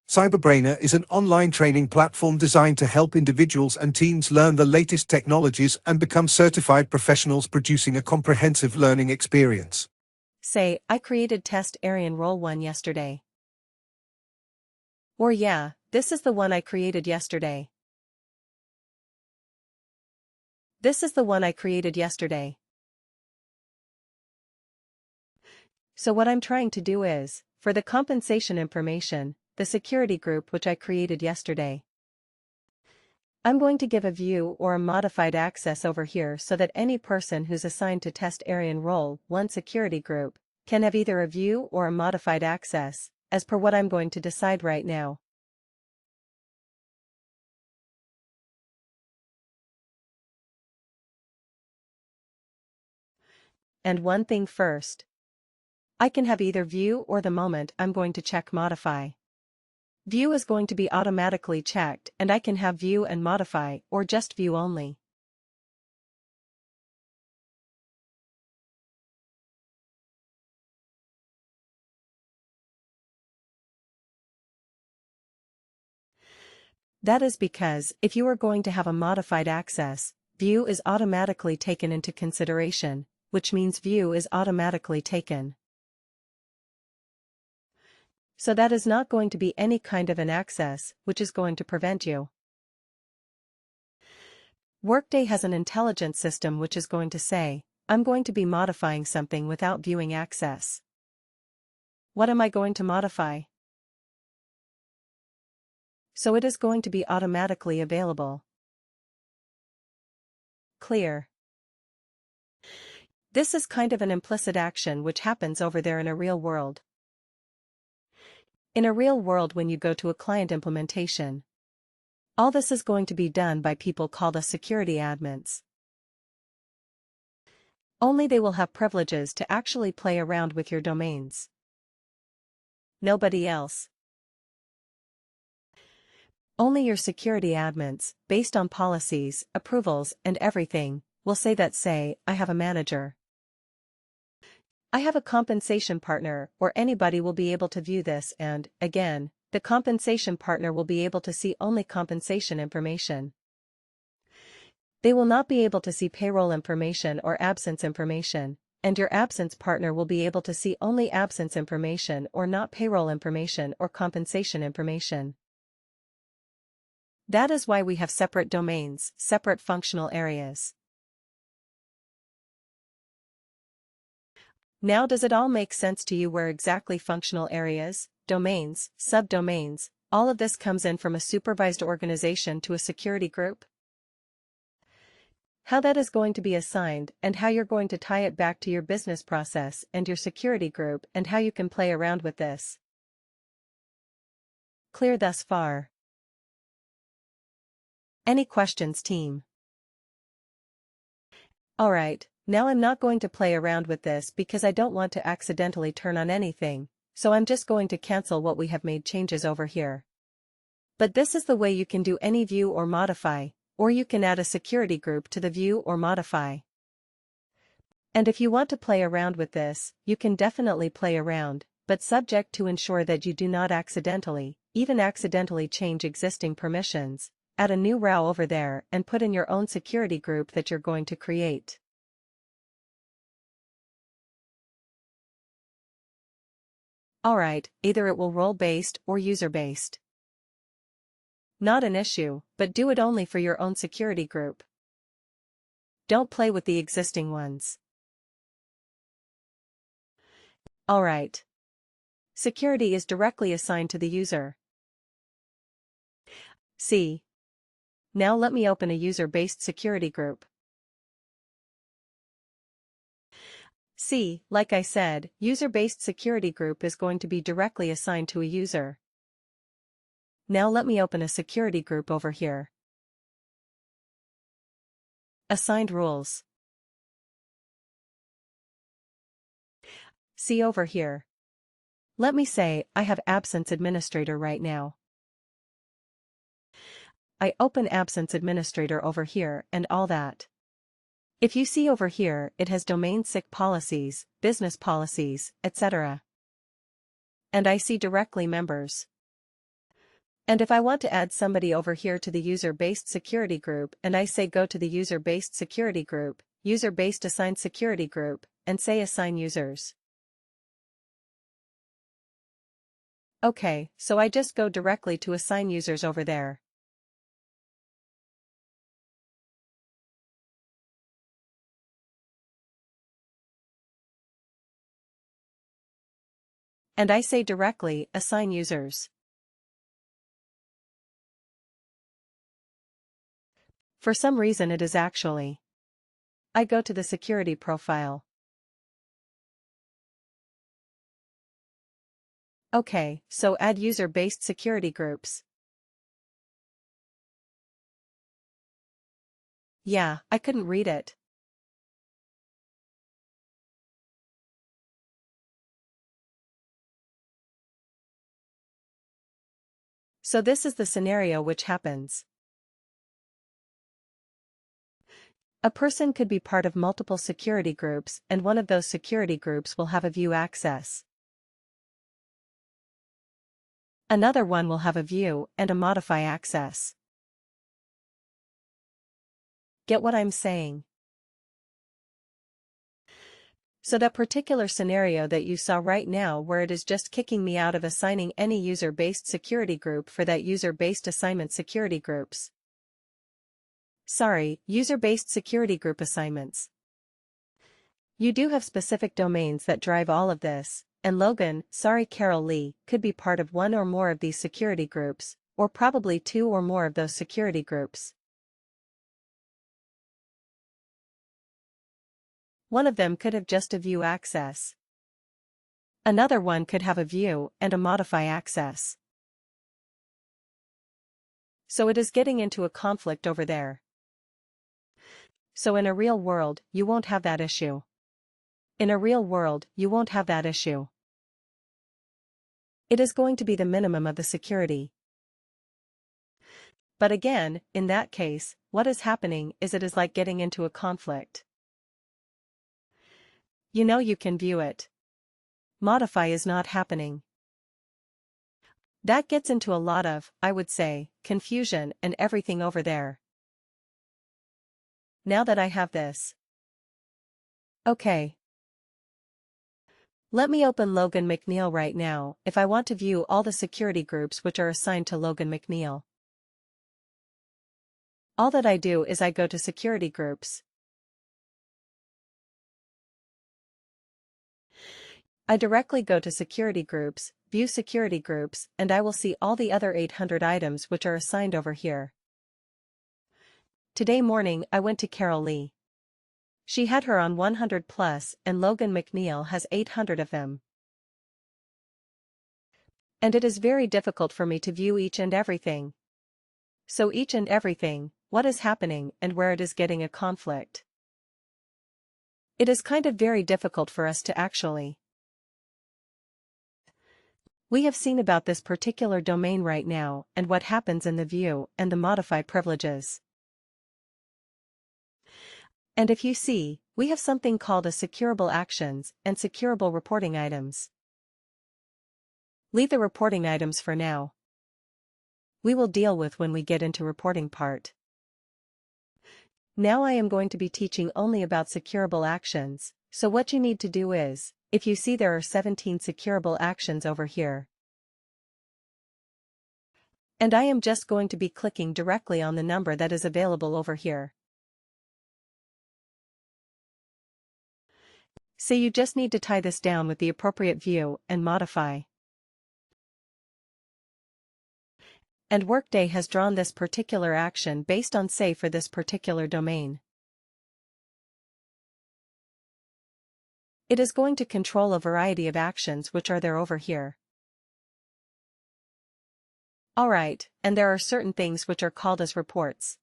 Cyberbrainer is an online training platform designed to help individuals and teams learn the latest technologies and become certified professionals, producing a comprehensive learning experience. Say, I created test area role 1 yesterday. Or yeah, this is the one I created yesterday. This is the one I created yesterday. So what I'm trying to do is, for the compensation information, the security group which I created yesterday, I'm going to give a view or a modified access over here so that any person who's assigned to test area and role 1 security group can have either a view or a modified access, as per what I'm going to decide right now. And one thing first. I can have either view or the moment I'm going to check modify. View is going to be automatically checked and I can have view and modify or just view only. That is because if you are going to have a modified access, view is automatically taken into consideration, which means view is automatically taken. So that is not going to be any kind of an access, which is going to prevent you. Workday has an intelligence system which is going to say, I'm going to be modifying something without viewing access. What am I going to modify? So it is going to be automatically available. Clear. This is kind of an implicit action which happens over there in a real world. In a real world, when you go to a client implementation, all this is going to be done by people called as security admins. Only they will have privileges to actually play around with your domains. Nobody else. Only your security admins, based on policies, approvals, and everything, will say that, say, I have a manager, I have a compensation partner, or anybody will be able to view this, and, again, the compensation partner will be able to see only compensation information. They will not be able to see payroll information or absence information, and your absence partner will be able to see only absence information or not payroll information or compensation information. That is why we have separate domains, separate functional areas. Now does it all make sense to you where exactly functional areas, domains, subdomains, all of this comes in from a supervised organization to a security group? How that is going to be assigned and how you're going to tie it back to your business process and your security group and how you can play around with this. Clear thus far? Any questions, team? Alright. Now I'm not going to play around with this because I don't want to accidentally turn on anything, so I'm just going to cancel what we have made changes over here. But this is the way you can do any view or modify, or you can add a security group to the view or modify. And if you want to play around with this, you can definitely play around, but subject to ensure that you do not accidentally, even accidentally change existing permissions, add a new row over there and put in your own security group that you're going to create. Alright, either it will role-based or user-based. Not an issue, but do it only for your own security group. Don't play with the existing ones. Alright. Security is directly assigned to the user. See. Now let me open a user-based security group. See, like I said, user-based security group is going to be directly assigned to a user. Now let me open a security group over here. Assigned rules. See over here. Let me say, I have absence administrator right now. I open absence administrator over here and all that. If you see over here, it has domain sick policies, business policies, etc. And I see directly members. And if I want to add somebody over here to the user-based security group and I say go to the user-based security group, user-based assign security group, and say assign users. Okay, so I just go directly to assign users over there. And I say directly, assign users. For some reason it is actually. I go to the security profile. Okay, so add user-based security groups. Yeah, I couldn't read it. So this is the scenario which happens. A person could be part of multiple security groups and one of those security groups will have a view access. Another one will have a view and a modify access. Get what I'm saying? So that particular scenario that you saw right now where it is just kicking me out of assigning any user-based security group for that user-based assignment security groups. Sorry, user-based security group assignments. You do have specific domains that drive all of this, and Logan, sorry Carol Lee, could be part of one or more of these security groups, or probably two or more of those security groups. One of them could have just a view access. Another one could have a view and a modify access. So it is getting into a conflict over there. So in a real world, you won't have that issue. In a real world, you won't have that issue. It is going to be the minimum of the security. But again, in that case, what is happening is it is like getting into a conflict. You know you can view it. Modify is not happening. That gets into a lot of, I would say, confusion and everything over there. Now that I have this. Okay. Let me open Logan McNeil right now if I want to view all the security groups which are assigned to Logan McNeil. All that I do is I go to security groups. I directly go to security groups, view security groups, and I will see all the other 800 items which are assigned over here. Today morning I went to Carol Lee. She had her on 100 plus and Logan McNeil has 800 of them. And it is very difficult for me to view each and everything. So each and everything, what is happening and where it is getting a conflict. It is kind of very difficult for us to actually. We have seen about this particular domain right now and what happens in the view and the modify privileges. And if you see, we have something called a securable actions and securable reporting items. Leave the reporting items for now. We will deal with when we get into reporting part. Now I am going to be teaching only about securable actions, so what you need to do is, if you see there are 17 securable actions over here. And I am just going to be clicking directly on the number that is available over here. So you just need to tie this down with the appropriate view and modify. And Workday has drawn this particular action based on say for this particular domain. It is going to control a variety of actions which are there over here. Alright, and there are certain things which are called as reports.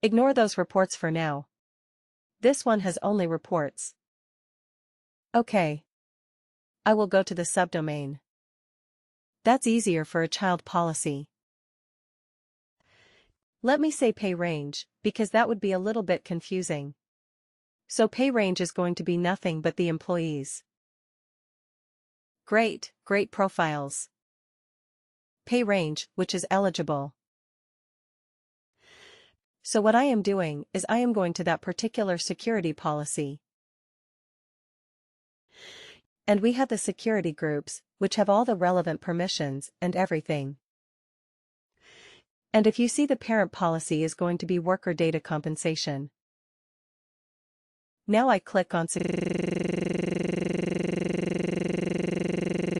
Ignore those reports for now. This one has only reports. Okay. I will go to the subdomain. That's easier for a child policy. Let me say pay range, because that would be a little bit confusing. So pay range is going to be nothing but the employees. Great profiles. pay range, which is eligible. So what I am doing is I am going to that particular security policy. And we have the security groups, which have all the relevant permissions and everything. And if you see, the parent policy is going to be worker data compensation. Now I click on